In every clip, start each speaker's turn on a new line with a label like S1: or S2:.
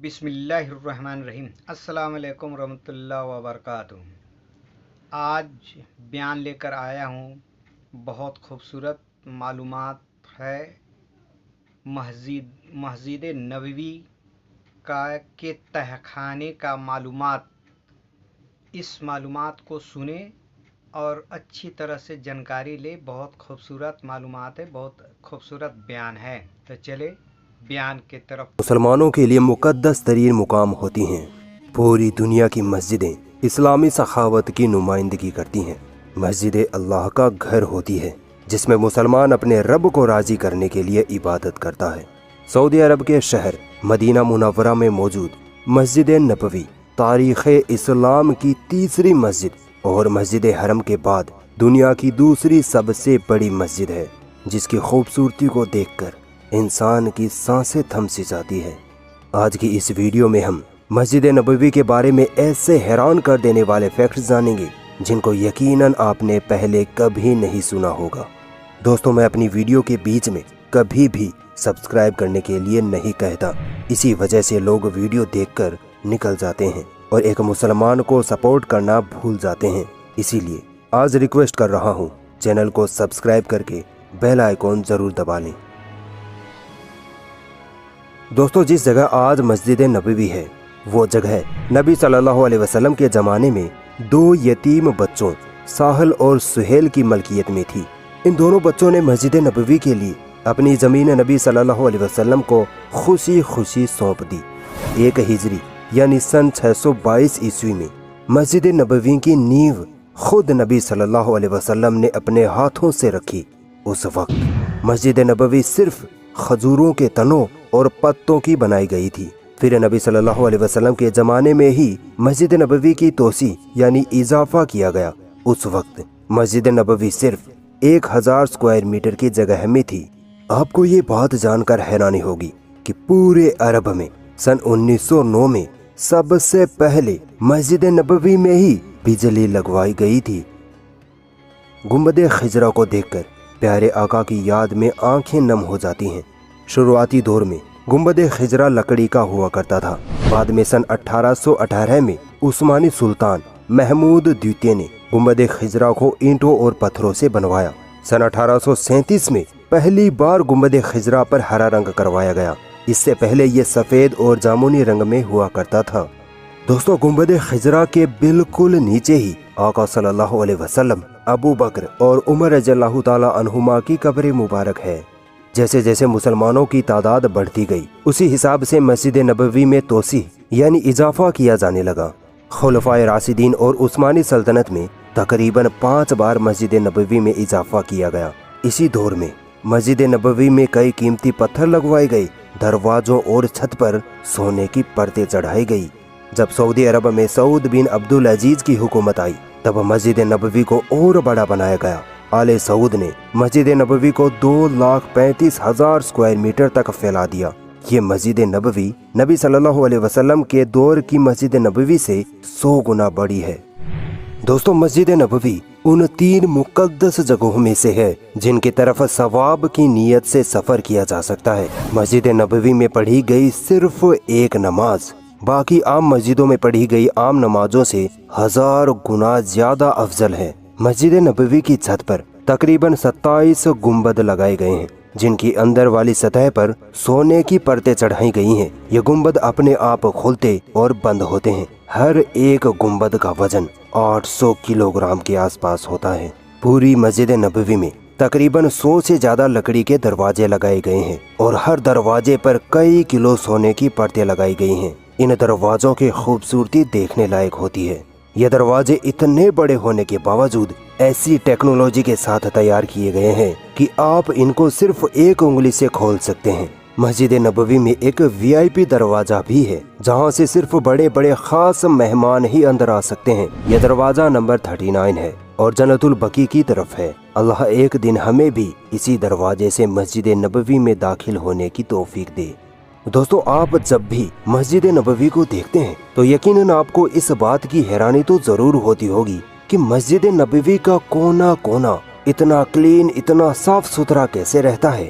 S1: بسم اللہ الرحمن الرحیم۔ السلام علیکم ورحمۃ اللہ وبرکاتہ۔ آج بیان لے کر آیا ہوں، بہت خوبصورت معلومات ہے مسجد نبوی کے تہ خانے کا معلومات۔ اس معلومات کو سنیں اور اچھی طرح سے جانکاری لیں۔ بہت خوبصورت معلومات ہے، بہت خوبصورت بیان ہے، تو چلے بیان کی طرف۔
S2: مسلمانوں کے لیے مقدس ترین مقام ہوتی ہیں۔ پوری دنیا کی مسجدیں اسلامی سخاوت کی نمائندگی کرتی ہیں۔ مسجد اللہ کا گھر ہوتی ہے جس میں مسلمان اپنے رب کو راضی کرنے کے لیے عبادت کرتا ہے۔ سعودی عرب کے شہر مدینہ منورہ میں موجود مسجد نبوی تاریخ اسلام کی تیسری مسجد اور مسجد حرم کے بعد دنیا کی دوسری سب سے بڑی مسجد ہے، جس کی خوبصورتی کو دیکھ کر انسان کی سانسیں تھم سی جاتی ہے۔ آج کی اس ویڈیو میں ہم مسجد نبوی کے بارے میں ایسے حیران کر دینے والے فیکٹس جانیں گے جن کو یقیناً آپ نے پہلے کبھی نہیں سنا ہوگا۔ دوستوں، میں اپنی ویڈیو کے بیچ میں کبھی بھی سبسکرائب کرنے کے لیے نہیں کہتا، اسی وجہ سے لوگ ویڈیو دیکھ کر نکل جاتے ہیں اور ایک مسلمان کو سپورٹ کرنا بھول جاتے ہیں۔ اسی لیے آج ریکویسٹ کر رہا ہوں، چینل کو سبسکرائب کر کے بیل آئیکن ضرور دبا لیں۔ دوستو، جس جگہ آج مسجد نبوی ہے وہ جگہ نبی صلی اللہ علیہ وسلم کے زمانے میں دو یتیم بچوں ساحل اور سہیل کی ملکیت میں تھی۔ ان دونوں بچوں نے مسجد نبوی کے لیے اپنی زمین نبی صلی اللہ علیہ وسلم کو خوشی خوشی سونپ دی۔ 1 ہجری یعنی سن 622 عیسوی میں مسجد نبوی کی نیو خود نبی صلی اللہ علیہ وسلم نے اپنے ہاتھوں سے رکھی۔ اس وقت مسجد نبوی صرف کھجوروں کے تنوں اور پتوں کی بنائی گئی تھی۔ پھر نبی صلی اللہ علیہ وسلم کے زمانے میں ہی مسجد نبوی کی توسیع یعنی اضافہ کیا گیا۔ اس وقت مسجد نبوی صرف 1000 اسکوائر میٹر کی جگہ میں تھی۔ آپ کو یہ بات جان کر حیرانی ہوگی کہ پورے عرب میں سن 1909 میں سب سے پہلے مسجد نبوی میں ہی بجلی لگوائی گئی تھی۔ گنبد خضرا کو دیکھ کر پیارے آقا کی یاد میں آنکھیں نم ہو جاتی ہیں۔ شروعاتی دور میں گنبد خضرا لکڑی کا ہوا کرتا تھا۔ بعد میں سن 1818 میں عثمانی سلطان محمود دوسرے نے گنبد خضرا کو اینٹوں اور پتھروں سے بنوایا۔ سن 1837 میں پہلی بار گنبد خضرا پر ہرا رنگ کروایا گیا۔ اس سے پہلے یہ سفید اور جامنی رنگ میں ہوا کرتا تھا۔ دوستو، گنبد خضرا کے بالکل نیچے ہی آقا صلی اللہ علیہ وسلم، ابو بکر اور عمر رضی اللہ تعالی عنہما کی قبر مبارک ہے۔ جیسے جیسے مسلمانوں کی تعداد بڑھتی گئی، اسی حساب سے مسجد نبوی میں توسیع یعنی اضافہ کیا جانے لگا۔ خلفائے راشدین اور عثمانی سلطنت میں تقریباً 5 بار مسجد نبوی میں اضافہ کیا گیا۔ اسی دور میں مسجد نبوی میں کئی قیمتی پتھر لگوائے گئے، دروازوں اور چھت پر سونے کی پرتیں چڑھائی گئی۔ جب سعودی عرب میں سعود بن عبدالعزیز کی حکومت آئی، تب مسجد نبوی کو اور بڑا بنایا گیا۔ آل سعود نے مسجد نبوی کو 2,35,000 اسکوائر میٹر تک پھیلا دیا۔ یہ مسجد نبوی نبی صلی اللہ علیہ وسلم کے دور کی مسجد نبوی سے 100 گنا بڑی ہے۔ دوستو، مسجد نبوی ان 3 مقدس جگہوں میں سے ہے جن کی طرف ثواب کی نیت سے سفر کیا جا سکتا ہے۔ مسجد نبوی میں پڑھی گئی صرف ایک نماز باقی عام مسجدوں میں پڑھی گئی عام نمازوں سے 1000 گنا زیادہ افضل ہے۔ مسجد نبوی کی چھت پر تقریباً 27 گنبد لگائے گئے ہیں جن کی اندر والی سطح پر سونے کی پرتیں چڑھائی گئی ہیں۔ یہ گنبد اپنے آپ کھلتے اور بند ہوتے ہیں۔ ہر ایک گنبد کا وزن 800 کلو گرام کے آس پاس ہوتا ہے۔ پوری مسجد نبوی میں تقریباً 100 سے زیادہ لکڑی کے دروازے لگائے گئے ہیں اور ہر دروازے پر کئی کلو سونے کی پرتیں لگائی گئی ہیں۔ ان دروازوں کی خوبصورتی دیکھنے لائق ہوتی ہے۔ یہ دروازے اتنے بڑے ہونے کے باوجود ایسی ٹیکنالوجی کے ساتھ تیار کیے گئے ہیں کہ آپ ان کو صرف ایک انگلی سے کھول سکتے ہیں۔ مسجد نبوی میں ایک VIP دروازہ بھی ہے جہاں سے صرف بڑے بڑے خاص مہمان ہی اندر آ سکتے ہیں۔ یہ دروازہ نمبر 39 ہے اور جنت البقیع کی طرف ہے۔ اللہ ایک دن ہمیں بھی اسی دروازے سے مسجد نبوی میں داخل ہونے کی توفیق دے۔ دوستو، آپ جب بھی مسجد نبوی کو دیکھتے ہیں تو یقیناً آپ کو اس بات کی حیرانی تو ضرور ہوتی ہوگی کہ مسجد نبوی کا کونا کونا اتنا کلین، اتنا صاف ستھرا کیسے رہتا ہے۔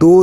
S2: 2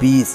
S2: 20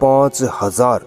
S2: 5000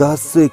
S2: 10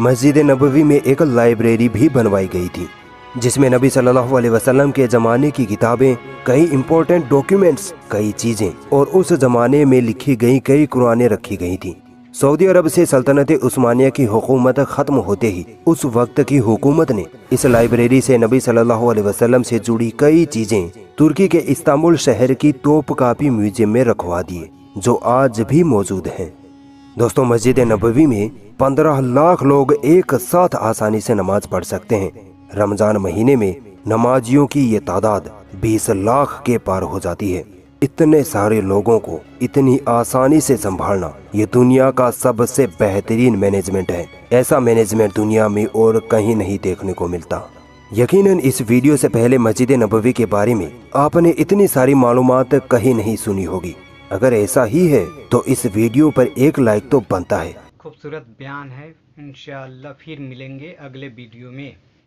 S2: مسجد نبوی میں ایک لائبریری بھی بنوائی گئی تھی جس میں نبی صلی اللہ علیہ وسلم کے زمانے کی کتابیں، کئی امپورٹنٹ ڈاکیومنٹس، کئی چیزیں اور اس زمانے میں لکھی گئی کئی قرآنیں رکھی گئی تھیں۔ سعودی عرب سے سلطنت عثمانیہ کی حکومت ختم ہوتے ہی اس وقت کی حکومت نے اس لائبریری سے نبی صلی اللہ علیہ وسلم سے جڑی کئی چیزیں ترکی کے استنبول شہر کی توپ کاپی میوزیم میں رکھوا دیے، جو آج بھی موجود ہیں۔ دوستوں، مسجد نبوی میں 15 لاکھ لوگ ایک ساتھ آسانی سے نماز پڑھ سکتے ہیں۔ رمضان مہینے میں نمازیوں کی یہ تعداد 20 لاکھ کے پار ہو جاتی ہے۔ اتنے سارے لوگوں کو اتنی آسانی سے سنبھالنا یہ دنیا کا سب سے بہترین مینجمنٹ ہے۔ ایسا مینجمنٹ دنیا میں اور کہیں نہیں دیکھنے کو ملتا۔ یقیناً اس ویڈیو سے پہلے مسجد نبوی کے بارے میں آپ نے اتنی ساری معلومات کہیں نہیں سنی ہوگی۔ اگر ایسا ہی ہے تو اس ویڈیو پر ایک لائک تو بنتا ہے۔
S1: خوبصورت بیان ہے، انشاءاللہ پھر ملیں گے اگلے ویڈیو میں۔